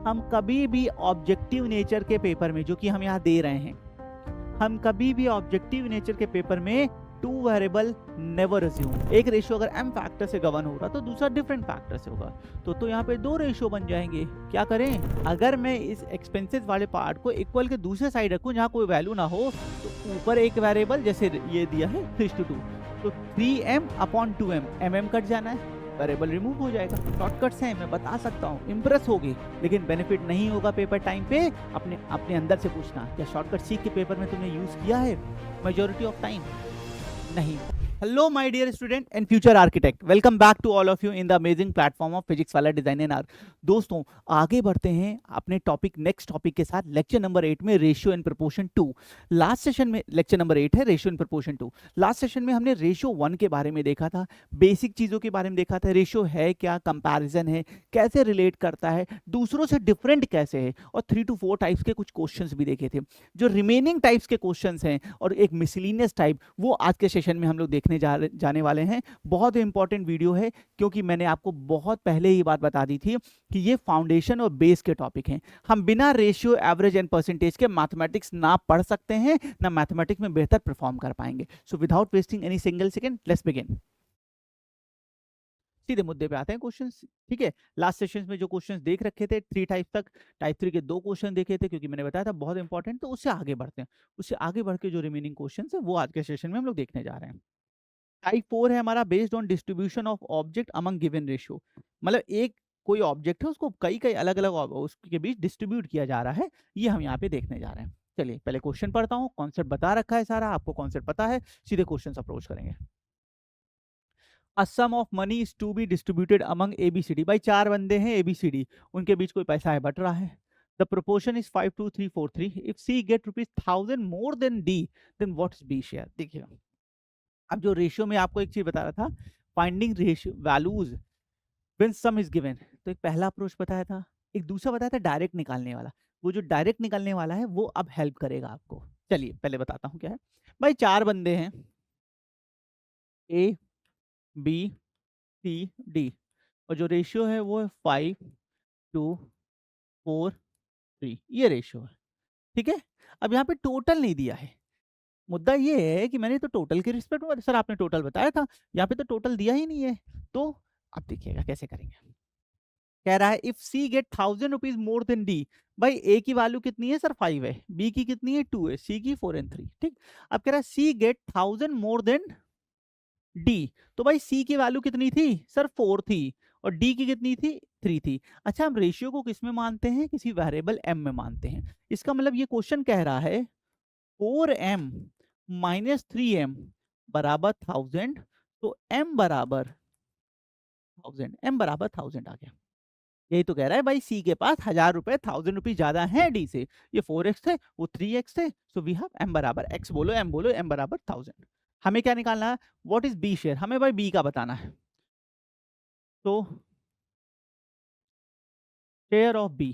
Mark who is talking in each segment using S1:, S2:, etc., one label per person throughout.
S1: हम कभी भी ऑब्जेक्टिव नेचर के पेपर में, जो कि हम यहाँ दे रहे हैं, हम कभी भी ऑब्जेक्टिव नेचर के पेपर में टू वेरिएबल नेवर अज्यूम। एक रेशियो अगर m फैक्टर से गवर्न हो रहा तो दूसरा डिफरेंट फैक्टर से होगा, तो यहाँ पे दो रेशियो बन जाएंगे। क्या करें, अगर मैं इस एक्सपेंसेस वाले पार्ट को इक्वल के दूसरे साइड रखूं जहां कोई वैल्यू ना हो, तो ऊपर एक वेरिएबल जैसे ये दिया है 3:2, तो 3m upon 2m, mm cut जाना है, वेरिएबल रिमूव हो जाएगा। शॉर्टकट्स हैं, मैं बता सकता हूँ, इंप्रेस होगी, लेकिन बेनिफिट नहीं होगा पेपर टाइम पे। अपने अंदर से पूछना, क्या शॉर्टकट सीख के पेपर में तुमने यूज किया है? मेजॉरिटी ऑफ टाइम नहीं। Hello my dear student and future architect, welcome back to all of you in the amazing platform of physics वाला डिजाइन एंड आर्ट। दोस्तों, आगे बढ़ते हैं अपने नेक्स्ट टॉपिक के साथ, लेक्चर नंबर 8 में ratio and proportion 2। Last session में लेक्चर नंबर 8 है ratio and proportion 2। Last session में हमने रेशियो 1 के बारे में देखा था, बेसिक चीजों के बारे में देखा था, रेशियो है क्या, कंपैरिजन है, कैसे रिलेट करता है, दूसरों से डिफरेंट कैसे है, और 3 to 4 टाइप्स के कुछ क्वेश्चंस भी देखे थे। जो रिमेनिंग टाइप्स के क्वेश्चंस हैं और एक मिसलिनियस टाइप, वो आज के सेशन में हम लोग देखने जाने वाले हैं। बहुत इंपॉर्टेंट वीडियो है, क्योंकि मैंने आपको बहुत पहले ही बात बता दी थी कि ये फाउंडेशन और बेस के टॉपिक हैं। हम बिना रेशियो, एवरेज एंड परसेंटेज के मैथमेटिक्स ना पढ़ सकते हैं, ना मैथमेटिक्स में बेहतर परफॉर्म कर पाएंगे। So without wasting any single second, let's begin. सीधे मुद्दे पे आते हैं क्वेश्चंस, ठीक है। लास्ट सेशंस में जो क्वेश्चंस देख रखे थे 3 टाइप तक, टाइप 3 के 2 क्वेश्चन देखे थे, क्योंकि मैंने बताया था बहुत इंपॉर्टेंट, तो उससे आगे बढ़ते हैं। उससे आगे बढ़ के जो रिमेनिंग क्वेश्चंस है वो आज के सेशन में हम लोग देखने जा रहे हैं। टाइप 4 है हमारा based on distribution of object among given ratio. मतलब एक कोई ऑब्जेक्ट है, उसको कई कई अलग अलग उसके बीच डिस्ट्रीब्यूट किया जा रहा है, ये हम यहाँ पे देखने जा रहे हैं। चलिए पहले क्वेश्चन पढ़ता हूँ, कॉन्सेप्ट बता रखा है सारा, आपको कॉन्सेप्ट पता है, सीधे क्वेश्चन अप्रोच करेंगे। A sum of money is to be distributed among ABCD। भाई 4 बंदे हैं ABCD, उनके बीच कोई पैसा है, बट रहा है। The proportion is 5 to 3 4 3। If C get rupees 1000 more than D, then what is B share? देखिएगा, अब जो रेशियो में आपको एक चीज बता रहा था, finding ratio values when some is given, तो एक पहला अप्रोच बताया था, एक दूसरा बताया था डायरेक्ट निकालने वाला। वो जो डायरेक्ट निकालने वाला है वो अब हेल्प करेगा आपको। चलिए पहले बताता हूँ क्या है। भाई 4 बंदे हैं, ए बी सी डी, और जो रेशियो है वो है 5:4:3, ये रेशियो है, ठीक है। अब यहाँ पे टोटल नहीं दिया है। मुद्दा ये है कि मैंने तो टोटल के रिस्पेक्ट में, सर आपने टोटल बताया था, यहाँ पे तो टोटल दिया ही नहीं है। तो अब देखिएगा कैसे करेंगे। कह रहा है if C get 1000 rupees more than D. भाई ए की वैल्यू कितनी है सर 5 है, बी की कितनी है 2 है, सी की 4 and 3, ठीक। अब कह रहा है सी गेट 1000 मोर देन डी, तो भाई सी की वैल्यू कितनी थी सर 4 थी, और डी की कितनी थी 3 थी। अच्छा, हम रेशियो को किस में मानते हैं, किसी वेरिएबल एम में मानते हैं। इसका मतलब ये क्वेश्चन कह रहा है 4m माइनस 3m बराबर 1000, तो m बराबर 1000 आ गया। यही तो कह रहा है भाई, सी के पास 1000 रुपए 1000 रुपीज ज्यादा है डी से, ये 4x थे, वो 3x थे, सो वी हैव m बराबर x बोलो, m बोलो, m बराबर 1000। हमें क्या निकालना है, व्हाट इज बी शेयर, हमें भाई बी का बताना है। तो शेयर ऑफ बी,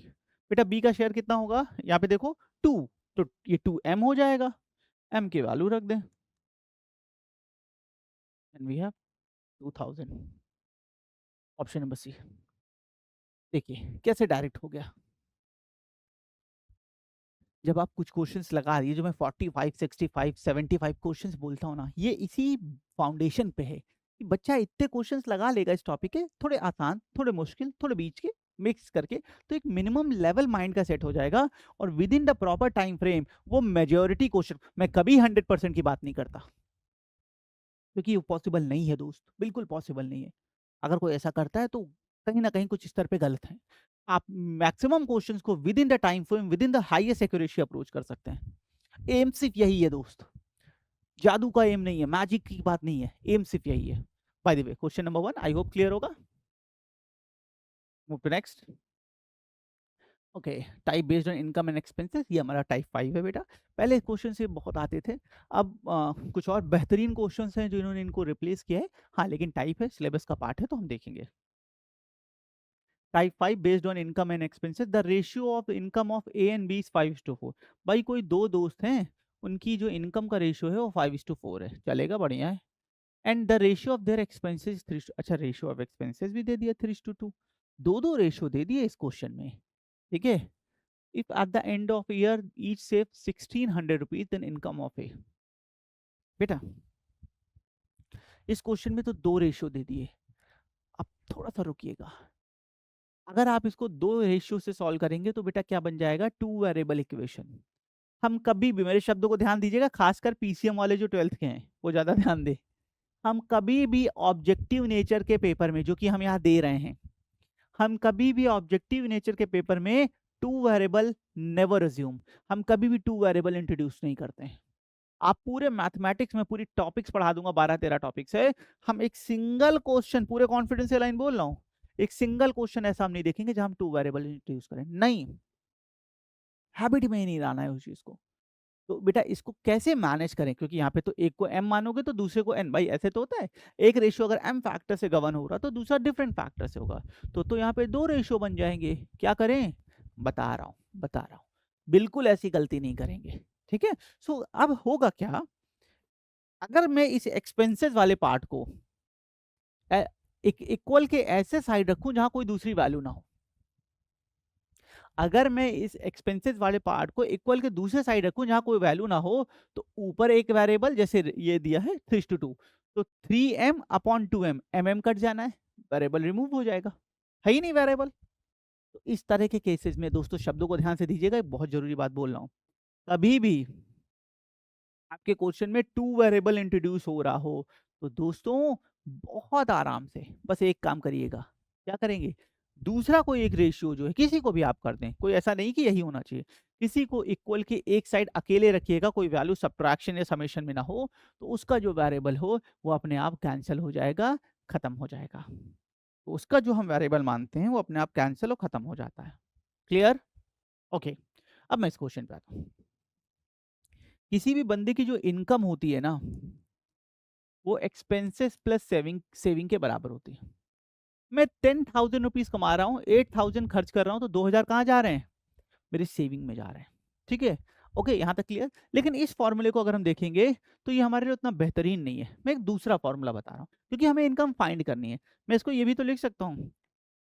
S1: बेटा बी का शेयर कितना होगा, यहाँ पे देखो 2, तो ये 2m हो जाएगा, m की वैल्यू रख दें, and we have 2000। Option number C. देखिए कैसे डायरेक्ट हो गया। जब आप कुछ क्वेश्चंस लगा रही है, जो मैं 45 65 75 क्वेश्चंस बोलता हूँ ना, ये इसी फाउंडेशन पे है कि बच्चा इतने क्वेश्चंस लगा लेगा इस टॉपिक के, थोड़े आसान, थोड़े मुश्किल, थोड़े बीच के, मिक्स करके, तो एक मिनिमम लेवल माइंड का सेट हो जाएगा, और with in the proper time frame वो मेजोरिटी क्वेश्चन, मैं कभी 100% की बात नहीं करता, क्योंकि वो पॉसिबल नहीं है दोस्त, बिल्कुल पॉसिबल नहीं है। अगर कोई ऐसा करता है तो कहीं ना कहीं कुछ स्तर पे गलत है। आप मैक्सिमम क्वेश्चंस को with in the time frame, with in the highest accuracy approach कर सकते हैं। एम सिर्फ यही है दोस्त, जादू का एम नहीं है, मैजिक की बात नहीं है, एम सिर्फ यही है। By the way question number 1 I hope clear होगा। Move to next. Okay, type based on income and expenses, ये हमारा टाइप 5 है बेटा। पहले क्वेश्चन से बहुत आते थे, अब कुछ और बेहतरीन क्वेश्चंस हैं जो इन्होंने इनको रिप्लेस किया है। हाँ लेकिन टाइप है, सिलेबस का पार्ट है, तो हम देखेंगे। Type 5 based on income and expenses, the ratio of income of A and B is 5:4। भाई कोई दो दोस्त हैं, उनकी जो इनकम का रेशियो है वो 5:4 है, चलेगा, बढ़िया है। And the ratio of their expenses 3, अच्छा रेशियो ऑफ एक्सपेंसेस भी दे दिया 3:2। दो दो रेशियो दे दिए इस क्वेश्चन में, ठीक है। If at the end of year each save 1600 rupees then income of A. बेटा इस क्वेश्चन में तो दो रेशियो दे दिए, अब थोड़ा सा रुकिएगा। अगर आप इसको दो रेशियो से सॉल्व करेंगे तो बेटा क्या बन जाएगा, टू वेरिएबल इक्वेशन। हम कभी भी, मेरे शब्दों को ध्यान दीजिएगा, खासकर पीसीएम वाले जो 12th के हैं वो ज्यादा ध्यान दे। हम कभी भी ऑब्जेक्टिव नेचर के पेपर में, जो कि हम यहाँ दे रहे हैं, हम कभी भी ऑब्जेक्टिव नेचर के पेपर में टू वेरिएबल नेवर अज्यूम, हम कभी भी टू वेरिएबल इंट्रोड्यूस नहीं करते हैं। आप पूरे मैथमेटिक्स में पूरी टॉपिक्स पढ़ा दूंगा, 12-13 टॉपिक्स है, हम एक सिंगल क्वेश्चन, पूरे कॉन्फिडेंस से लाइन बोल रहा हूं, एक सिंगल क्वेश्चन ऐसा हम नहीं देखेंगे जहां हम टू वेरिएबल इंट्रोड्यूस करें, नहीं, हैबिट में ही नहीं लाना है उस चीज को। तो बेटा इसको कैसे मैनेज करें, क्योंकि यहाँ पे तो एक को m मानोगे तो दूसरे को n, भाई ऐसे तो होता है, एक रेशियो अगर m फैक्टर से गवर्न हो रहा तो दूसरा डिफरेंट फैक्टर से होगा, तो यहाँ पे दो रेशियो बन जाएंगे। क्या करें, बता रहा हूँ, बिल्कुल ऐसी गलती नहीं करेंगे, ठीक है। सो अब होगा क्या, अगर मैं इस एक्सपेंसेस वाले पार्ट को एक इक्वल के ऐसे साइड रखूं जहां कोई दूसरी वैल्यू ना हो, अगर मैं इस एक्सपेंसेस वाले पार्ट को इक्वल के दूसरे साइड रखूं जहां कोई वैल्यू ना हो, तो ऊपर एक वेरिएबल, जैसे ये दिया है 3:2, तो 3m upon 2m, mm cut जाना है, वेरिएबल रिमूव हो जाएगा, है ही नहीं वेरिएबल। तो इस तरह के केसेस में दोस्तों शब्दों को ध्यान से दीजिएगा, एक बहुत जरूरी बात बोल रहा हूं, कभी भी आपके क्वेश्चन में टू वेरिएबल इंट्रोड्यूस हो रहा हो तो दोस्तों बहुत आराम से बस एक काम करिएगा, क्या करेंगे, दूसरा कोई एक रेशियो जो है किसी को भी आप कर दें, कोई ऐसा नहीं कि यही होना चाहिए, किसी को इक्वल के एक साइड अकेले रखिएगा, कोई वैल्यू सब्ट्रैक्शन या समेशन में ना हो, तो उसका जो वेरिएबल हो वो अपने आप कैंसिल हो जाएगा, खत्म हो जाएगा, तो उसका जो हम वेरिएबल मानते हैं वो अपने आप कैंसिल और खत्म हो जाता है। Clear, okay. अब मैं इस क्वेश्चन पे आता हूँ। किसी भी बंदे की जो इनकम होती है ना, वो एक्सपेंसेस प्लस सेविंग के बराबर होती है। मैं 10,000 रुपीज कमा रहा हूँ, 8,000 खर्च कर रहा हूँ, तो 2,000 कहाँ जा रहे हैं, मेरी सेविंग में जा रहे हैं, ठीक है। ओके, यहाँ तक क्लियर। लेकिन इस फॉर्मूले को अगर हम देखेंगे तो ये हमारे लिए उतना बेहतरीन नहीं है, मैं एक दूसरा फॉर्मूला बता रहा हूँ, क्योंकि हमें इनकम फाइंड करनी है। मैं इसको ये भी तो लिख सकता हूँ,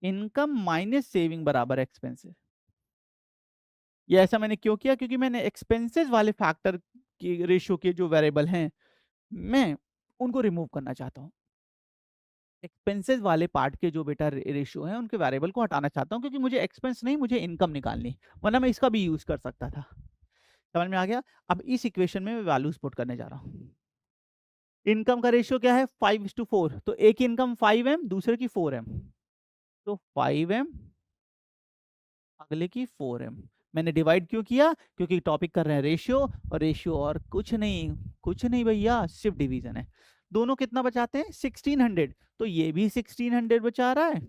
S1: इनकम माइनस सेविंग बराबर एक्सपेंसेस। ये ऐसा मैंने क्यों किया, क्योंकि मैंने एक्सपेंसेस वाले फैक्टर की रेशियो के जो वेरिएबल हैं मैं उनको रिमूव करना चाहता हूँ, एक्सपेंसेस वाले पार्ट के जो बेटा रेशियो है उनके वेरिएबल को हटाना चाहता हूँ, क्योंकि मुझे एक्सपेंस नहीं, मुझे इनकम निकालनी, वरना मैं इसका भी यूज कर सकता था। समझ में आ गया। अब इस इक्वेशन में मैं वैल्यूज पुट करने जा रहा हूँ। इनकम का रेशियो क्या है, 5:4, तो एक इनकम 5m, दूसरे की 4m, तो 5m, अगले की 4m। मैंने डिवाइड क्यों किया, क्योंकि टॉपिक कर रहे हैं रेशियो, और रेशियो और कुछ नहीं भैया, सिर्फ डिवीजन है। दोनों कितना बचाते हैं, 1600, तो ये भी 1600 बचा रहा है,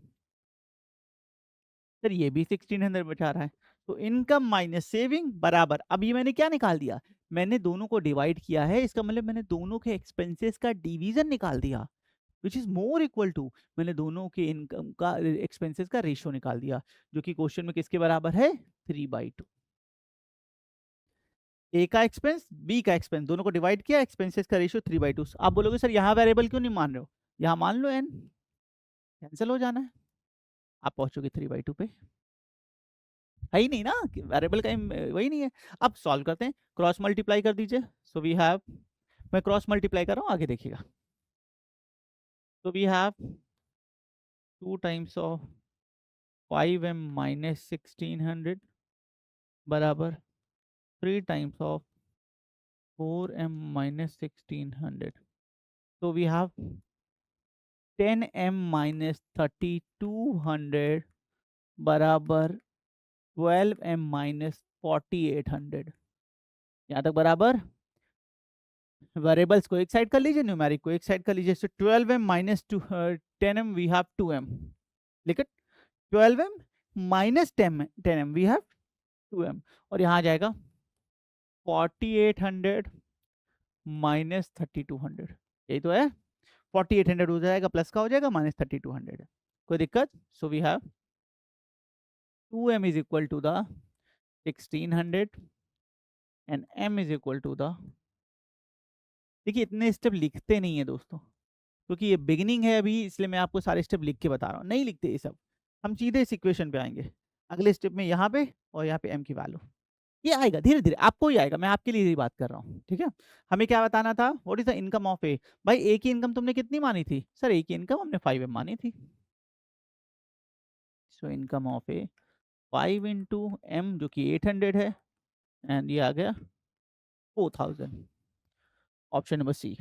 S1: सर ये भी 1600 बचा रहा है, तो इनकम माइनस सेविंग बराबर, अब ये मैंने क्या निकाल दिया, मैंने दोनों को डिवाइड किया है, इसका मतलब मैंने दोनों के एक्सपेंसेस का डिवीजन निकाल दिया, which is more equal to, मैंने दोनों के इनकम का एक्सपेंसेस का रेशियो निकाल दिया, जो कि क्वेश्चन में किसके बराबर है, 3/2। ए का एक्सपेंस, बी का एक्सपेंस, दोनों को डिवाइड किया, एक्सपेंसेस का रेशियो 3/2। आप बोलोगे सर यहाँ वेरिएबल क्यों नहीं मान रहे हो, यहाँ मान लो एन, कैंसिल हो जाना है, आप पहुंचोगे 3/2 पे, है ही नहीं ना, वेरिएबल का वही नहीं है। अब सॉल्व करते हैं, क्रॉस मल्टीप्लाई कर दीजिए, सो वी हैव, मैं क्रॉस मल्टीप्लाई कर रहा हूँ, आगे देखिएगा, so we have 2 times of 5m minus 1600 बराबर 3 times of 4m minus 1600, so we have 10m minus 3200 बराबर 12m minus 4800। यहाँ तक बराबर, वेरिएबल्स को एक साइड कर लीजिए, न्यूमेरिक को एक साइड कर लीजिए, so 12m minus 10m we have 2m, लिख 12m minus 10m we have 2m, और यहाँ आ जाएगा 4800 माइनस 3200, यही तो है, 4800 हो जाएगा, प्लस का हो जाएगा, माइनस 3200, कोई दिक्कत, so we have 2m is equal to the 1600 and m is equal to the, देखिए इतने स्टेप लिखते नहीं है दोस्तों, क्योंकि ये बिगिनिंग है अभी, इसलिए मैं आपको सारे स्टेप लिख के बता रहा हूँ, नहीं लिखते ये सब, हम सीधे इस इक्वेशन पे आएंगे। अगले स्टेप में यहाँ पे और यहाँ पे m की वैल्यू, ये आएगा धीरे धीरे, आपको ही आएगा, मैं आपके लिए ही बात कर रहा हूँ, ठीक है। हमें क्या बताना था, what is the income of A. भाई ए की इनकम तुमने कितनी मानी थी, सर ए की इनकम हमने 5m मानी थी। So income of A 5 into m जो कि 800 है, एंड ये आ गया 4000। Option number C.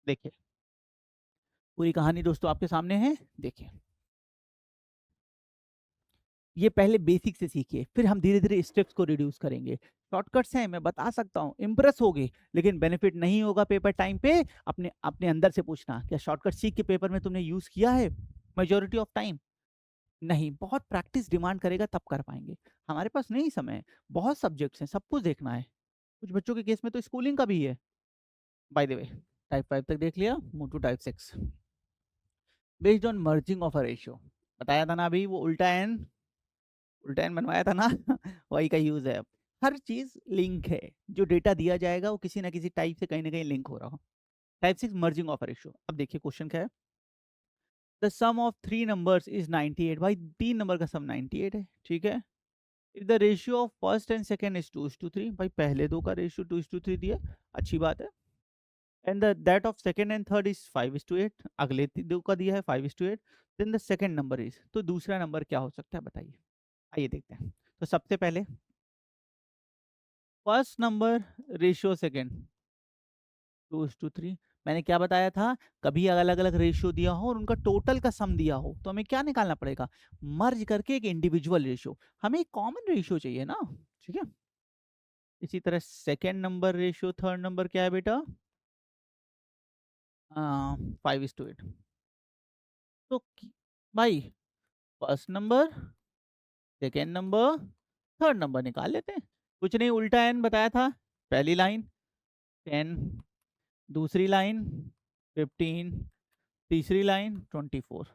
S1: देखिए पूरी कहानी दोस्तों आपके सामने है, देखिए ये पहले बेसिक से सीखिए, फिर हम धीरे धीरे स्टेप्स को रिड्यूस करेंगे। शॉर्टकट्स हैं, मैं बता सकता हूँ, इम्प्रेस होगे, लेकिन बेनिफिट नहीं होगा पेपर टाइम पे। अपने अपने अंदर से पूछना, क्या शॉर्टकट सीख के पेपर में तुमने यूज किया है मेजोरिटी ऑफ टाइम? नहीं, बहुत प्रैक्टिस डिमांड करेगा तब कर पाएंगे। हमारे पास नहीं समय है, बहुत सब्जेक्ट्स हैं, सब कुछ देखना है। कुछ बच्चों के केस में तो स्कूलिंग का भी है। बाय द वे टाइप 5 तक देख लिया, move to type 6। Based on merging of a ratio, बताया था ना अभी, वो उल्टा एन बनवाया था ना वही का यूज है अब। हर चीज लिंक है, जो डेटा दिया जाएगा वो किसी ना किसी टाइप से कहीं ना कहीं लिंक हो रहा हो। Type 6 merging of ratio. अब देखिए क्वेश्चन क्या है, the sum of three numbers is 98। भाई तीन नंबर का सम 98 है, ठीक है। If the ratio of first and second is 2:3, भाई पहले दो का रेशियो 2:3 दिया, अच्छी बात है। And that of second and third is 5:8, अगले दो का दिया है 5:8। Then the second number is, तो दूसरा नंबर क्या हो सकता है बताइए। आइए देखते हैं। तो सबसे पहले फर्स्ट नंबर रेशियो सेकेंड 2:3। मैंने क्या बताया था, कभी अलग अलग रेशियो दिया हो और उनका टोटल का सम दिया हो तो हमें क्या निकालना पड़ेगा, मर्ज करके एक इंडिविजुअल रेशियो। हमें एक कॉमन रेशियो चाहिए ना, ठीक है। इसी तरह second number ratio third number क्या है बेटा, 5:8। तो भाई first number second number third number निकाल लेते हैं। कुछ नहीं, उल्टा एन बताया था, पहली लाइन 10, दूसरी लाइन 15, तीसरी लाइन 24।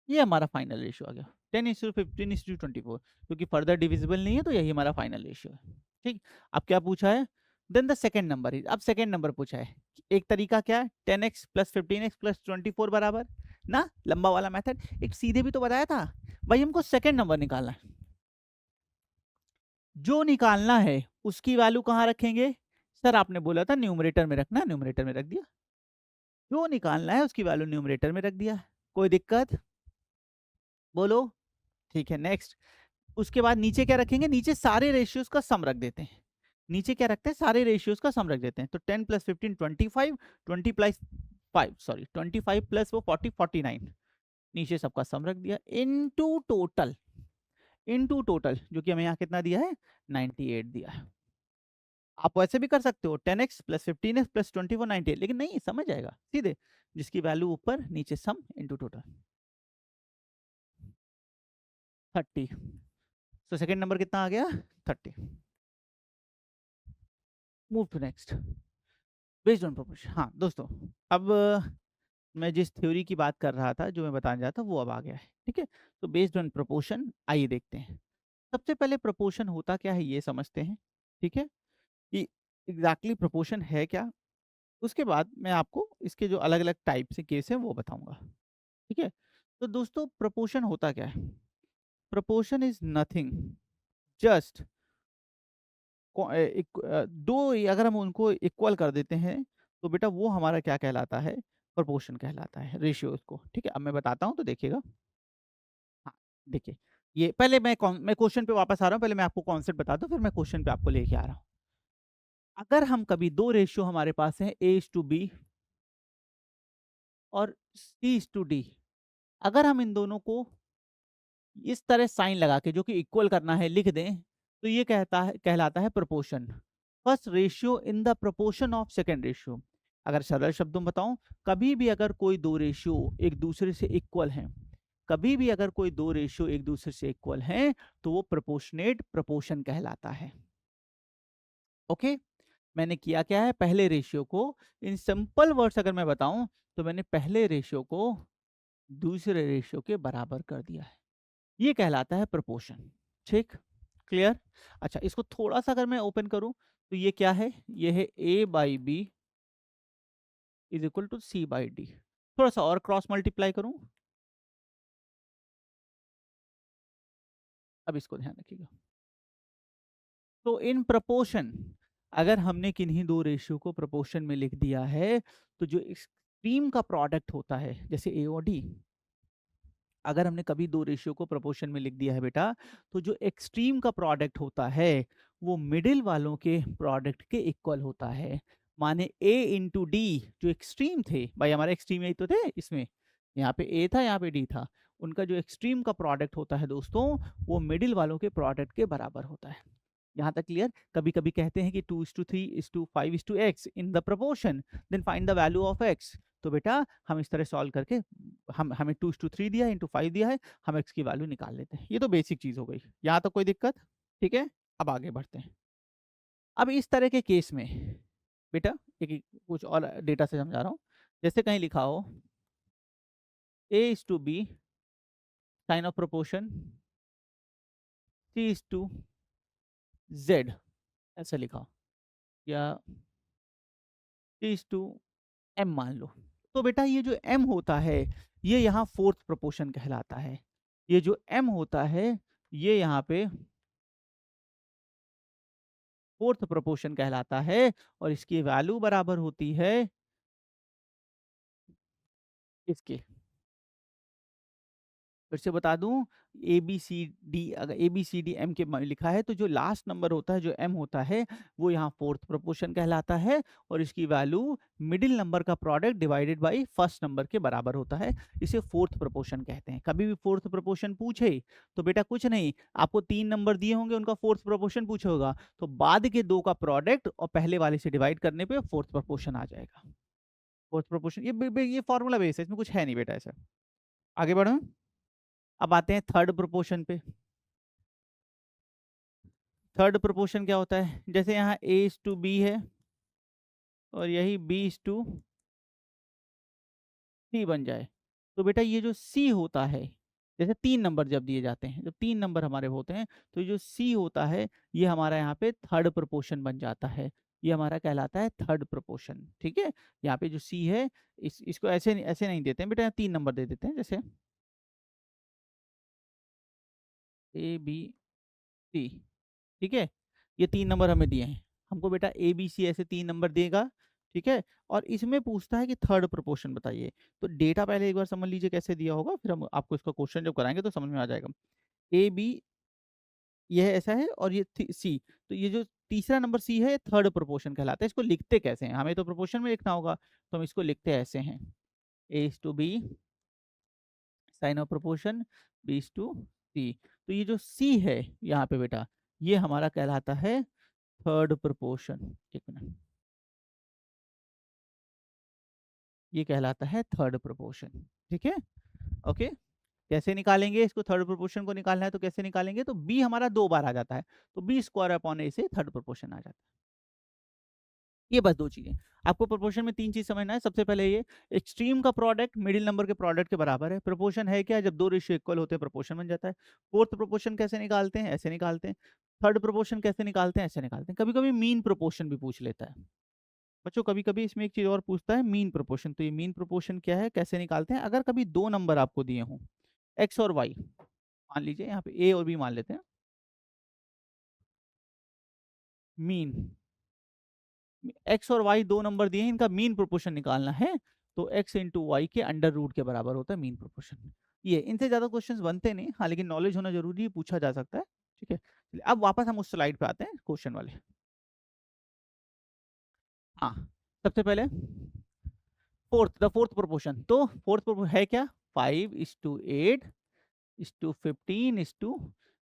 S1: ये हमारा फाइनल रेशियो आ गया, 10:15:24, क्योंकि फर्दर डिविजिबल नहीं है तो यही हमारा फाइनल रेशियो है, ठीक। अब क्या पूछा है, then the second number is, अब सेकेंड नंबर पूछा है। एक तरीका क्या है, 10x प्लस 15x प्लस 24 बराबर ना, लंबा वाला मेथड। एक सीधे भी तो बताया था, भाई हमको सेकेंड नंबर निकालना है। जो निकालना है उसकी वैल्यू कहाँ रखेंगे, सर आपने बोला था न्यूमरेटर में रखना, न्यूमरेटर में रख दिया। जो निकालना है उसकी वैल्यू न्यूमरेटर में रख दिया, कोई दिक्कत बोलो, ठीक है। नेक्स्ट, उसके बाद नीचे क्या रखेंगे, नीचे सारे रेशियोज का सम रख देते हैं। नीचे क्या रखते हैं, सारे रेशियोज का सम रख देते हैं। तो 10 प्लस 15 25, 20 प्लस 5 सॉरी 25 प्लस वो 40 49, नीचे सबका सम रख दिया, इनटू टोटल, इनटू टोटल जो कि हमें यहाँ कितना दिया है 98 दिया है। आप वैसे भी कर सकते हो 10x प्लस 15x प्लस 24 98, लेकिन नहीं समझ आएगा सीधे, जिसकी वैल्यू ऊपर नीचे सम इनटू टोटल 30। तो सेकंड नंबर कितना आ गया 30। Move to next, based on proportion. हाँ दोस्तों, अब मैं जिस थ्योरी की बात कर रहा था, जो मैं बताने जा रहा था, वो अब आ गया है, ठीक है। तो बेस्ड ऑन प्रोपोर्शन आइए देखते हैं। सबसे पहले प्रोपोर्शन होता क्या है ये समझते हैं, ठीक है, कि एग्जैक्टली प्रोपोर्शन है क्या। उसके बाद मैं आपको इसके जो अलग अलग टाइप से केस है वो बताऊंगा, ठीक है। तो दोस्तों प्रोपोर्शन होता क्या है, प्रोपोर्शन इज नथिंग, जस्ट दो अगर हम उनको इक्वल कर देते हैं तो बेटा वो हमारा क्या कहलाता है, प्रोपोर्शन कहलाता है, रेशियो को, ठीक है। अब मैं बताता हूँ तो देखिएगा। हाँ देखिए, ये पहले मैं क्वेश्चन पे वापस आ रहा हूँ, पहले मैं आपको कॉन्सेप्ट बता दूं फिर मैं क्वेश्चन पे आपको लेके आ रहा हूँ। अगर हम कभी दो रेशियो हमारे पास है A:B और C:D, अगर हम इन दोनों को इस तरह साइन लगा के जो कि इक्वल करना है लिख दें तो ये कहलाता है proportion, first ratio in the proportion of second ratio. अगर सरल शब्दों में बताऊं, कभी भी अगर कोई दो रेशियो एक दूसरे से इक्वल हैं, कभी भी अगर कोई दो रेशियो एक दूसरे से इक्वल हैं तो वो प्रोपोर्शनेट प्रोपोर्शन कहलाता है। ओके, मैंने किया क्या है, पहले रेशियो को, इन सिंपल वर्ड्स अगर मैं बताऊं तो मैंने पहले रेशियो को दूसरे रेशियो के बराबर कर दिया है, ये कहलाता है प्रोपोर्शन, ठीक, क्लियर। अच्छा इसको थोड़ा सा अगर मैं ओपन करूं तो ये क्या है, ये है A/B is equal to C/D। थोड़ा सा और क्रॉस मल्टीप्लाई करूं अब इसको ध्यान रखिएगा। तो इन प्रपोर्शन, अगर हमने किन्हीं दो रेशियो को प्रपोर्शन में लिख दिया है, तो जो एक्सट्रीम का प्रोडक्ट होता है, जैसे ए और डी, अगर हमने कभी दो रेशियो को प्रपोर्शन में लिख दिया है बेटा, तो जो एक्सट्रीम का प्रोडक्ट होता है वो मिडिल वालों के प्रोडक्ट के इक्वल होता है। माने ए इंटू डी, जो एक्सट्रीम थे भाई, हमारे एक्सट्रीम यही तो थे, इसमें यहाँ पे ए था, यहाँ पे डी था, उनका जो एक्सट्रीम का प्रोडक्ट होता है दोस्तों, वो मिडिल वालों के प्रोडक्ट के बराबर होता है। यहाँ तक क्लियर? कभी कभी कहते हैं कि 2:3:5:x in the proportion, then find the value of x। तो बेटा हम इस तरह सॉल्व करके, हमें 2:3 दिया है, इंटू 5 दिया है, हम x की वैल्यू निकाल लेते हैं। ये तो बेसिक चीज हो गई, यहाँ तक कोई दिक्कत? ठीक है, अब आगे बढ़ते हैं। अब इस तरह के केस में बेटा एक कुछ और डेटा से समझा रहा हूँ। जैसे कहीं लिखा हो a:b sign of proportion c:z, ऐसा लिखा हो, या c:m मान लो। तो बेटा ये जो m होता है, ये यहाँ फोर्थ प्रोपोर्शन कहलाता है। ये जो m होता है, ये यहाँ पे फोर्थ प्रोपोर्शन कहलाता है, और इसकी वैल्यू बराबर होती है इसके। फिर से बता दूं, ए बी सी डी, अगर A B C D M के लिखा है, तो जो लास्ट नंबर होता है, जो एम होता है, वो यहाँ फोर्थ प्रोपोर्शन कहलाता है, और इसकी वैल्यू मिडिल नंबर का product divided by first number के बराबर होता है। इसे फोर्थ प्रोपोर्शन कहते हैं। कभी भी फोर्थ प्रोपोर्शन पूछे तो बेटा कुछ नहीं, आपको 3 नंबर दिए होंगे, उनका फोर्थ प्रोपोर्शन पूछा होगा, तो बाद के दो का प्रोडक्ट और पहले वाले से डिवाइड करने पे फोर्थ प्रोपोर्शन आ जाएगा। फोर्थ प्रोपोर्शन, ये फॉर्मूला बेस है, इसमें कुछ है नहीं बेटा ऐसा। आगे बढ़ो। अब आते हैं थर्ड प्रोपोर्शन पे। थर्ड प्रोपोर्शन क्या होता है? जैसे यहाँ a:b है, और यही b:c बन जाए, तो बेटा ये जो c होता है, जैसे 3 नंबर जब दिए जाते हैं, जब 3 नंबर हमारे होते हैं, तो ये जो c होता है, ये हमारा यहाँ पे थर्ड प्रोपोर्शन बन जाता है। ये हमारा कहलाता है थर्ड प्रोपोर्शन। ठीक है, यहाँ पे जो c है, इसको ऐसे ऐसे नहीं देते हैं बेटा, 3 नंबर दे देते हैं, जैसे a b c। ठीक है, ये 3 नंबर हमें दिए हैं, हमको बेटा ए बी सी ऐसे 3 नंबर देगा। ठीक है, और इसमें पूछता है कि थर्ड प्रोपोर्शन बताइए। तो डेटा पहले एक बार समझ लीजिए कैसे दिया होगा, फिर हम आपको इसका क्वेश्चन जब कराएंगे तो समझ में आ जाएगा। ए बी यह ऐसा है, और ये सी, तो ये जो तीसरा नंबर सी है, ये थर्ड प्रोपोर्शन कहलाता है। इसको लिखते कैसे हैं? हमें तो प्रोपोर्शन में लिखना होगा, तो हम इसको लिखते ऐसे हैं, a:b sign of proportion b:c। तो ये जो c है यहाँ पे बेटा, ये हमारा कहलाता है थर्ड प्रोपोर्शन। एक मिनट, ये कहलाता है थर्ड प्रोपोर्शन। ठीक है, ओके। कैसे निकालेंगे इसको? थर्ड प्रोपोर्शन को निकालना है तो कैसे निकालेंगे? तो b हमारा 2 बार आ जाता है, तो b² से थर्ड प्रोपोर्शन आ जाता है। ये बस 2 चीजें आपको प्रोपोर्शन में, 3 चीज समझना है। सबसे पहले ये एक्सट्रीम का प्रोडक्ट मिडिल नंबर के प्रोडक्ट के बराबर है। प्रोपोर्शन है क्या? जब दो रेशियो इक्वल होते हैं प्रोपोर्शन बन जाता है। फोर्थ प्रोपोर्शन कैसे निकालते हैं? ऐसे निकालते हैं। थर्ड प्रोपोर्शन कैसे निकालते हैं? ऐसे निकालते हैं। कभी कभी मीन प्रोपोर्शन भी पूछ लेता है बच्चों, कभी कभी इसमें एक चीज और पूछता है, मीन प्रोपोर्शन। तो ये मीन प्रोपोर्शन क्या है, कैसे निकालते हैं? अगर कभी दो नंबर आपको दिए हों, एक्स और वाई, मान लीजिए यहाँ पे ए और बी मान लेते हैं, मीन एक्स और वाई दो नंबर दिए हैं, इनका मीन प्रोपोर्शन निकालना है, तो एक्स इंटू वाई के अंडर रूट के बराबर होता है मीन प्रोपोर्शन। ये इनसे ज्यादा क्वेश्चंस बनते नहीं, हाँ, लेकिन नॉलेज होना जरूरी है, पूछा जा सकता है। ठीक है, चलिए अब वापस हम उस स्लाइड पे आते हैं, क्वेश्चन वाले। हाँ, सबसे पहले द फोर्थ प्रोपोर्शन। तो फोर्थ प्रोपोर्शन है क्या? 5:8 इस टू 15 इस टू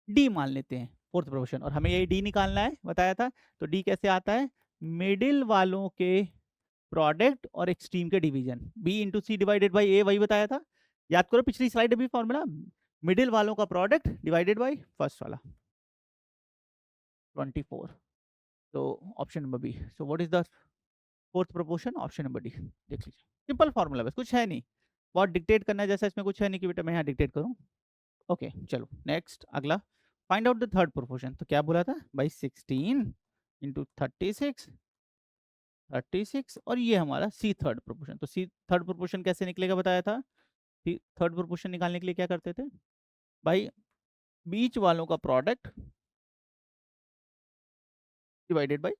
S1: डी मान लेते हैं फोर्थ प्रोपोर्शन, और हमें ये डी निकालना है बताया था। तो डी कैसे आता है? मिडिल वालों के प्रोडक्ट और एक्सट्रीम के division, B into C divided by A, वही बताया था। याद करो पिछली स्लाइड अभी फॉर्मूला, मिडिल वालों का प्रोडक्ट डिवाइडेड बाई फर्स्ट वाला, 24। तो option number B. So what is the fourth proportion? Option number D. देख लीजिए, सिंपल फॉर्मूला, बस कुछ है नहीं, बहुत डिक्टेट करना है जैसा इसमें कुछ है नहीं कि बेटा मैं यहाँ डिक्टेट करूँ। ओके, चलो नेक्स्ट अगला, find out the third proportion. तो क्या बोला था भाई? 16 इंटू 36 और ये हमारा सी थर्ड प्रोपोर्शन। तो सी थर्ड प्रोपोर्शन कैसे निकलेगा बताया था। थर्ड प्रोपोर्शन निकालने के लिए क्या करते थे भाई? बीच वालों का product divided by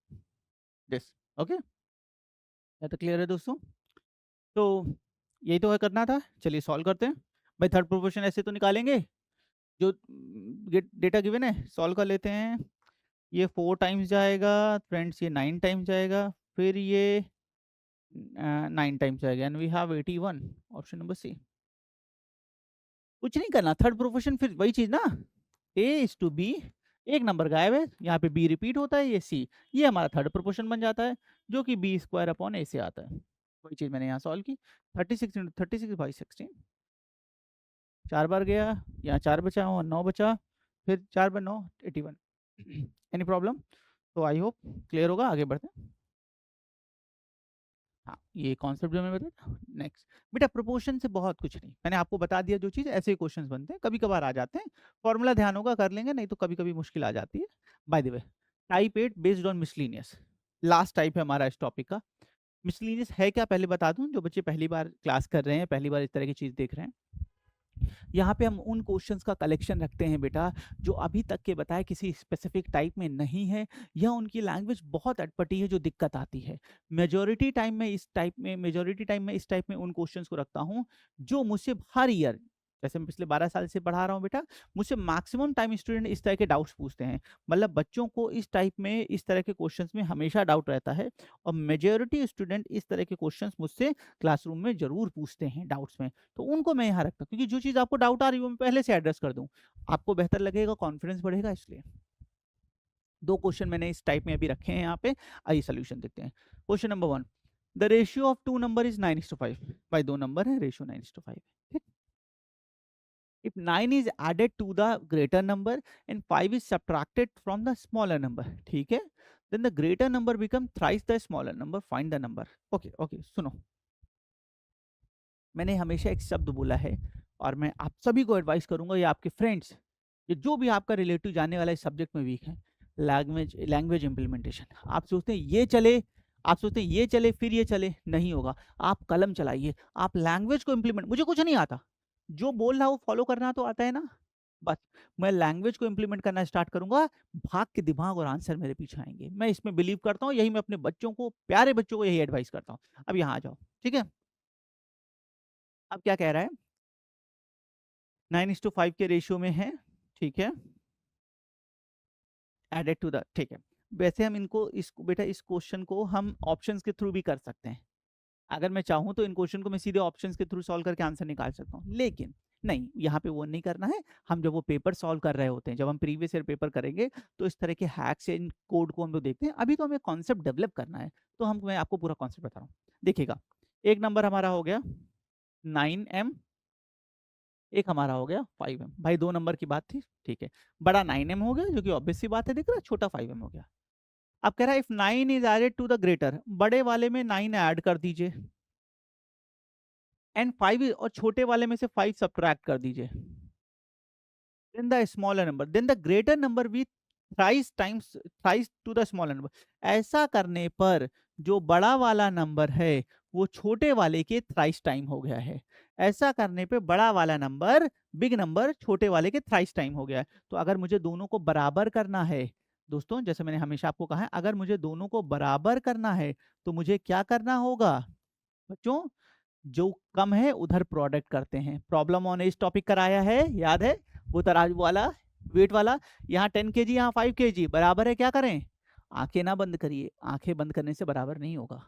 S1: this. Okay, ये तो क्लियर है दोस्तों। तो यही तो है करना था, चलिए सॉल्व करते हैं। भाई थर्ड प्रोपोर्शन ऐसे तो निकालेंगे, जो डेटा गिवन है सॉल्व कर लेते हैं। ये 4 टाइम्स जाएगा फ्रेंड्स, ये 9 टाइम्स जाएगा, फिर ये 9 टाइम्स जाएगा, and we have 81, option number C. कुछ नहीं करना, थर्ड प्रोपोर्शन फिर वही चीज ना, ए इज टू बी, एक नंबर गायब है, यहाँ पे बी रिपीट होता है, ये सी, ये हमारा थर्ड प्रोपोर्शन बन जाता है, जो कि बी स्क्वायर अपॉन ए से आता है। वही चीज मैंने यहाँ सॉल्व की। 36 इंटू 36 बाई 16, 4 बार गया, यहाँ 4 बचा और 9 बचा, फिर 4 बार 9 81। Any problem? तो आई होप क्लियर होगा, आगे बढ़ते हैं। हाँ, ये कॉन्सेप्ट जो मैं बताया। नेक्स्ट बेटा, प्रोपोर्शन से बहुत कुछ नहीं, मैंने आपको बता दिया जो चीज़, ऐसे ही क्वेश्चंस बनते हैं, कभी कभार आ जाते हैं, फॉर्मूला ध्यान होगा कर लेंगे, नहीं तो कभी कभी मुश्किल आ जाती है। By the way, type 8 based on miscellaneous, last type है हमारा इस टॉपिक का। मिसलीनियस है क्या पहले बता दूं, जो बच्चे पहली बार क्लास कर रहे हैं, पहली बार इस तरह की चीज़ देख रहे हैं। यहाँ पे हम उन क्वेश्चंस का कलेक्शन रखते हैं बेटा, जो अभी तक के बताए किसी स्पेसिफिक टाइप में नहीं है, या उनकी लैंग्वेज बहुत अटपटी है जो दिक्कत आती है। मेजोरिटी टाइम में इस टाइप में उन क्वेश्चंस को रखता हूँ, जो मुझसे हर ईयर, जैसे मैं पिछले 12 साल से पढ़ा रहा हूँ बेटा, मुझसे मैक्सिमम टाइम स्टूडेंट इस तरह के डाउट्स पूछते हैं। मतलब बच्चों को इस टाइप में, इस तरह के क्वेश्चंस में हमेशा डाउट रहता है, और मेजोरिटी स्टूडेंट इस तरह के क्वेश्चंस मुझसे क्लासरूम में जरूर पूछते हैं डाउट्स में। तो उनको मैं यहाँ रखता हूँ, क्योंकि जो चीज़ आपको डाउट आ रही है वो मैं पहले से एड्रेस कर दूँ, आपको बेहतर लगेगा, कॉन्फिडेंस बढ़ेगा, इसलिए 2 क्वेश्चन मैंने इस टाइप में अभी रखे हैं यहाँ पे। आइए सोल्यूशन देखते हैं। Question number 1, the ratio of 2 number is 9:5। भाई 2 नंबर है, रेशियो 9:5, ठीक। If 9 is added to the greater number and 5 is subtracted from the smaller number, ठीक है, then the greater number become thrice the smaller number, find the number। Okay okay, सुनो, मैंने हमेशा एक शब्द बोला है, और मैं आप सभी को एडवाइस करूंगा, या आपके फ्रेंड्स, ये जो भी आपका रिलेटिव जानने वाला इस सब्जेक्ट में वीक है, लैंग्वेज इंप्लीमेंटेशन। आप सोचते हैं ये चले, आप सोचते हैं ये चले फिर ये चले, नहीं होगा। आप कलम चलाइए, आप लैंग्वेज को इंप्लीमेंट, मुझे कुछ नहीं आता, जो बोल रहा वो फॉलो करना तो आता है ना, बस मैं लैंग्वेज को इंप्लीमेंट करना स्टार्ट करूंगा, भाग के दिमाग और आंसर मेरे पीछे आएंगे। मैं इसमें बिलीव करता हूँ, यही मैं अपने बच्चों को, प्यारे बच्चों को यही एडवाइस करता हूँ। अब यहाँ आ जाओ, ठीक है। अब क्या कह रहा है, 9:5 के रेशियो में है, ठीक है, एडेड टू द, ठीक है। वैसे हम इनको, इस बेटा इस क्वेश्चन को हम ऑप्शंस के थ्रू भी कर सकते हैं, अगर मैं चाहूँ तो इन क्वेश्चन को मैं सीधे ऑप्शंस के थ्रू सॉल्व करके आंसर निकाल सकता हूँ, लेकिन नहीं, यहाँ पे वो नहीं करना है। हम जब वो पेपर सॉल्व कर रहे होते हैं, जब हम प्रीवियस ईयर पेपर करेंगे, तो इस तरह के हैक्स या इन कोड को हम लोग देखते हैं। अभी तो हमें कॉन्सेप्ट डेवलप करना है, तो मैं आपको पूरा कॉन्सेप्ट बता रहा हूँ। देखिएगा, एक नंबर हमारा हो गया 9m, एक हमारा हो गया 5m। भाई 2 नंबर की बात थी, ठीक है, बड़ा 9m हो गया, जो कि ऑब्वियस सी बात है, दिख रहा है, छोटा 5m हो गया। अब कह रहा है if 9 is added to the greater, बड़े वाले में 9 ऐड कर दीजिए, एंड 5 और छोटे वाले में से 5 सब्ट्रैक्ट कर दीजिए, then the smaller number, then the greater number with thrice to the smaller number. ऐसा करने पर जो बड़ा वाला नंबर है वो छोटे वाले के थ्राइस टाइम हो गया है। ऐसा करने पे बड़ा वाला नंबर, बिग नंबर, छोटे वाले के थ्राइस टाइम हो गया है। तो अगर मुझे दोनों को बराबर करना है दोस्तों, जैसे मैंने हमेशा आपको कहा है, अगर मुझे दोनों को बराबर करना है तो मुझे क्या करना होगा बच्चों, जो कम है उधर प्रोडक्ट करते हैं। प्रॉब्लम ऑन इस टॉपिक कराया है, याद है, वो तराजू वाला, वेट वाला, यहाँ 10 kg, यहाँ 5 kg, बराबर है, क्या करें, आंखें ना बंद करिए, आंखें बंद करने से बराबर नहीं होगा।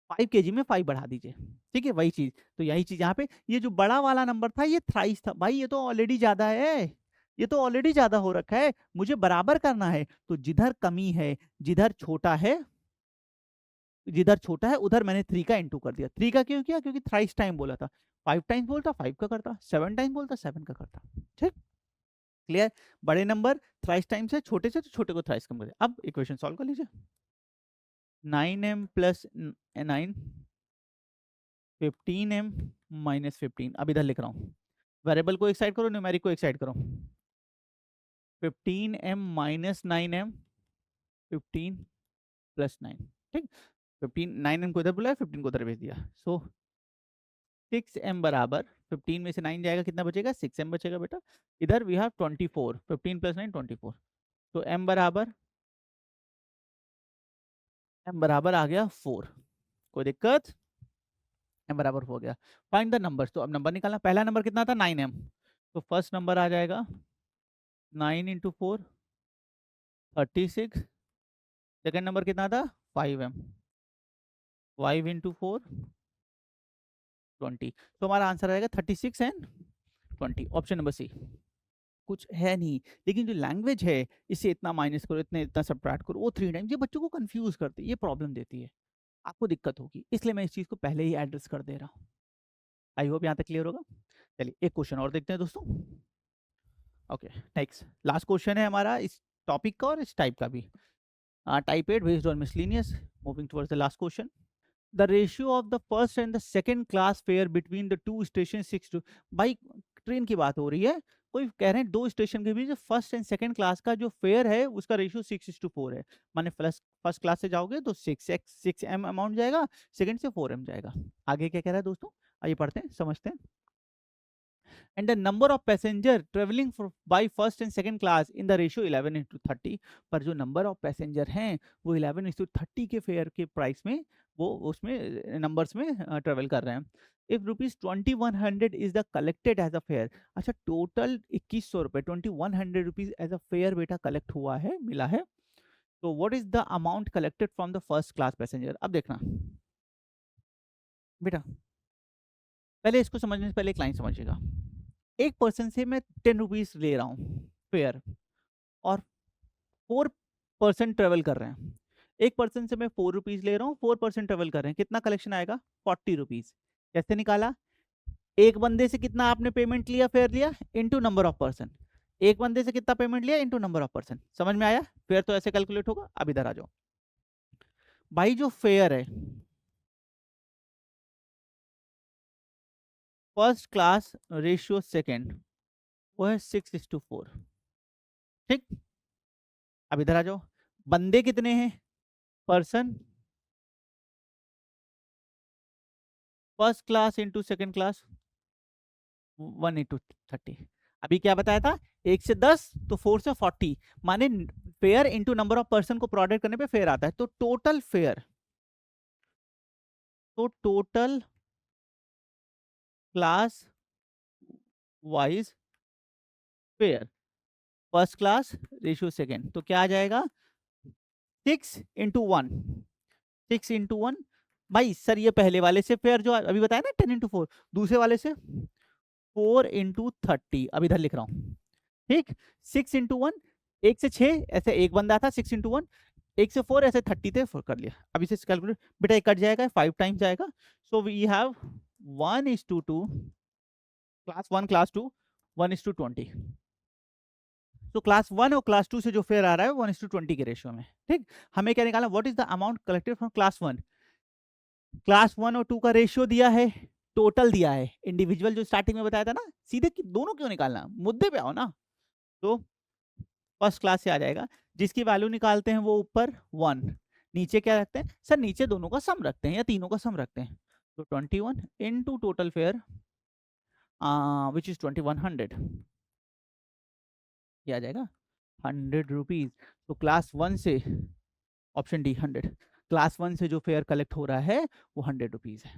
S1: 5 kg में 5 बढ़ा दीजिए, ठीक है, वही चीज। तो यही चीज यहाँ पे, ये जो बड़ा वाला नंबर था ये थ्राइस था, भाई ये तो ऑलरेडी ज्यादा है, ये तो ऑलरेडी ज्यादा हो रखा है, मुझे बराबर करना है। तो जिधर कमी है, जिधर छोटा है, जिधर छोटा है उधर मैंने 3 का इंटू कर दिया। 3 का क्यों किया, क्योंकि थ्राइस टाइम बोला था। 5 टाइम्स बोलता 5 का करता, 7 टाइम्स बोलता 7 का करता, ठीक, क्लियर। बड़े नंबर थ्राइस टाइम्स है, छोटे से तो छोटे को थ्राइस कम कर दिया। अब इक्वेशन सॉल्व कर लीजिए, 9m प्लस 9, 15m माइनस 15। अब इधर लिख रहा हूँ, वेरिएबल को एक साइड करो, न्यूमेरिक को एक साइड करो। 15m माइनस 9m, 15 प्लस 9, ठीक। 15, 9m को इधर बुलाया, 15 को उधर भेज दिया। सो 6m बराबर 15 में से 9 जाएगा, कितना बचेगा 6m बचेगा बेटा। इधर वी हैव 24, 15 + 9 24, तो m बराबर आ गया 4। कोई दिक्कत? m बराबर हो गया। फाइंड द नंबर, तो अब नंबर निकालना। पहला नंबर कितना था 9m, तो फर्स्ट नंबर आ जाएगा 9 × 4 36। सेकेंड नंबर कितना था 5m, 5 × 4 20। तो हमारा आंसर आएगा 36 एंड 20, ऑप्शन नंबर सी। कुछ है नहीं, लेकिन जो लैंग्वेज है इसे इतना माइनस करो, इतना सब्ट्रैक्ट करो, वो 3 टाइम्स, ये बच्चों को कंफ्यूज करती है, ये प्रॉब्लम देती है, आपको दिक्कत होगी, इसलिए मैं इस चीज को पहले ही एड्रेस कर दे रहा हूँ। आई होप यहाँ तक क्लियर होगा। चलिए एक क्वेश्चन और देखते हैं दोस्तों। ओके नेक्स्ट, लास्ट क्वेश्चन है हमारा इस टॉपिक का और इस टाइप का भी। Type 8 based on miscellaneous, moving towards the last question. The ratio of the first and the second class fare between the two station 6 two, by train की बात हो रही है, कोई कह रहे हैं दो स्टेशन के बीच फर्स्ट एंड सेकंड क्लास का जो फेयर है उसका रेशियो 6:4 है। माने फर्स्ट क्लास से जाओगे तो 6m अमाउंट जाएगा, सेकंड से 4m जाएगा। आगे क्या कह रहा है दोस्तों, आइए पढ़ते हैं समझते हैं। and the number of passenger traveling by first and second class in the ratio 11:30, पर जो नंबर ऑफ पैसेंजर हैं वो 11:30 के फेयर के प्राइस में, वो उसमें नंबर्स में ट्रेवल कर रहे हैं। If ₹2100 is the collected as a fare, अच्छा टोटल 2100 रुपए 2100 रुपीज एज अ फेयर बेटा कलेक्ट हुआ है, मिला है, तो what is the amount collected from the first class passenger. अब देखना बेटा, पहले इसको समझने से पहले एक लाइन समझिएगा। एक पर्सन से मैं 10 रुपीज ले रहा हूँ फेयर, और 4% ट्रेवल कर रहे हैं। एक पर्सन से मैं 4 रुपीज ले रहा हूँ, 4% ट्रेवल कर रहे हैं, कितना कलेक्शन आएगा 40 रुपीज। कैसे निकाला, एक बंदे से कितना आपने पेमेंट लिया, फेयर लिया, इनटू नंबर ऑफ पर्सन। एक बंदे से कितना पेमेंट लिया इनटू नंबर ऑफ पर्सन, समझ में आया। फेयर तो ऐसे कैलकुलेट होगा। अब इधर आ जाओ भाई, जो फेयर है फर्स्ट क्लास रेशियो सेकेंड, वो है 6:4, ठीक। अब इधर आ जाओ, बंदे कितने हैं, person, first class into second class 1:30। अभी क्या बताया था, 1 से 10 तो 4 से 40, माने fair into number of person को प्रोडक्ट करने पे फेयर आता है। तो टोटल फेयर, तो total class wise fair first class ratio second, तो क्या आ जाएगा 6:1, 6:1। भाई सर ये पहले वाले से फेयर जो अभी बताया ना 10:4, दूसरे वाले से 4:30, अब इधर लिख रहा हूं, ठीक। 6:1, 1 से 6 ऐसे एक बंदा था, 6:1, 1 से 4 ऐसे 30 थे, 4 कर लिया। अब इसे कैलकुलेट बेटा, एक कट जाएगा, 5 टाइम्स जाएगा, so we have 1:2, class 1 class 2 1:20। तो क्लास 1 और क्लास 2 से जो फेयर आ रहा है 1:20 के रेशियो में, ठीक। हमें क्या निकालना, what is the amount collected from class 1। Class 1 और 2 का रेशियो दिया है, टोटल दिया है, इंडिविजुअल जो स्टार्टिंग में बताया था ना, सीधे दोनों क्यों निकालना, मुद्दे पे आओ ना। तो फर्स्ट क्लास से आ जाएगा, जिसकी वैल्यू निकालते हैं वो ऊपर 1, नीचे क्या रखते हैं सर, नीचे दोनों का सम रखते हैं या तीनों का सम रखते हैं। तो 21 into total fair which is 2100, ये आ जाएगा 100 रुपीज। तो क्लास 1 से, ऑप्शन डी 100, क्लास 1 से जो फेयर कलेक्ट हो रहा है वो 100 रुपीज है।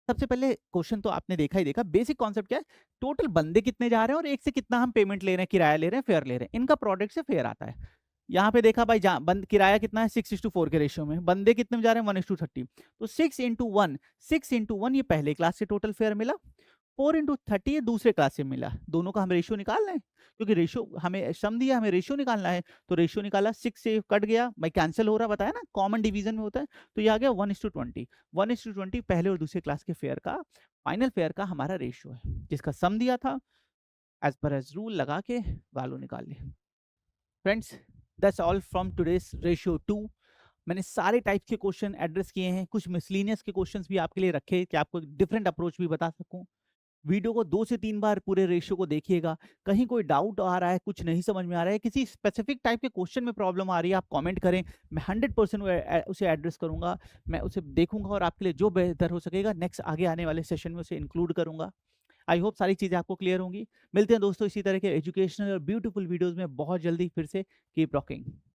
S1: सबसे पहले क्वेश्चन तो आपने देखा ही देखा, बेसिक कॉन्सेप्ट क्या है, टोटल बंदे कितने जा रहे हैं और एक से कितना हम पेमेंट ले रहे हैं, किराया ले रहे हैं, फेयर ले रहे हैं, इनका प्रोडक्ट से फेयर आता है। यहाँ पे देखा भाई, किराया कितना है 6:4 के रेशियो में, बंदे कितने में जा रहे हैं 1:30, तो 6:1, 6:1 ये पहले क्लास से टोटल फेयर मिला, 4:30 ये दूसरे क्लास से मिला, दोनों का हम रेशियो निकाल रहे हैं, क्योंकि रेशियो हमें सम दिया, हमें रेशियो निकालना है, तो रेशियो निकाला, 6 से कट गया भाई, कैंसिल हो रहा, बताया ना कॉमन डिवीजन में होता है, तो ये आ गया 1:20, 1:20 पहले और दूसरे क्लास के फेयर का, फाइनल फेयर का हमारा रेशियो है, जिसका सम दिया था, एज पर एज रूल लगा के वैल्यू निकाल ली। Friends that's all from today's ratio 2। मैंने सारे टाइप के क्वेश्चन एड्रेस किए हैं, कुछ मिसलीनियस के क्वेश्चंस भी आपके लिए रखे कि आपको डिफरेंट अप्रोच भी बता सकूं। वीडियो को 2 से 3 बार पूरे रेशियो को देखिएगा। कहीं कोई डाउट आ रहा है, कुछ नहीं समझ में आ रहा है, किसी स्पेसिफिक टाइप के क्वेश्चन में प्रॉब्लम आ रही है, आप कमेंट करें। मैं 100% उसे एड्रेस करूँगा। मैं उसे देखूँगा और आपके लिए जो बेहतर हो सकेगा नेक्स्ट आगे आने वाले सेशन में उसे इंक्लूड करूँगा। आई होप सारी चीज़ें आपको क्लियर होंगी। मिलते हैं दोस्तों इसी तरह के एजुकेशनल और ब्यूटीफुल वीडियोज़ में बहुत जल्दी फिर से। Keep rocking.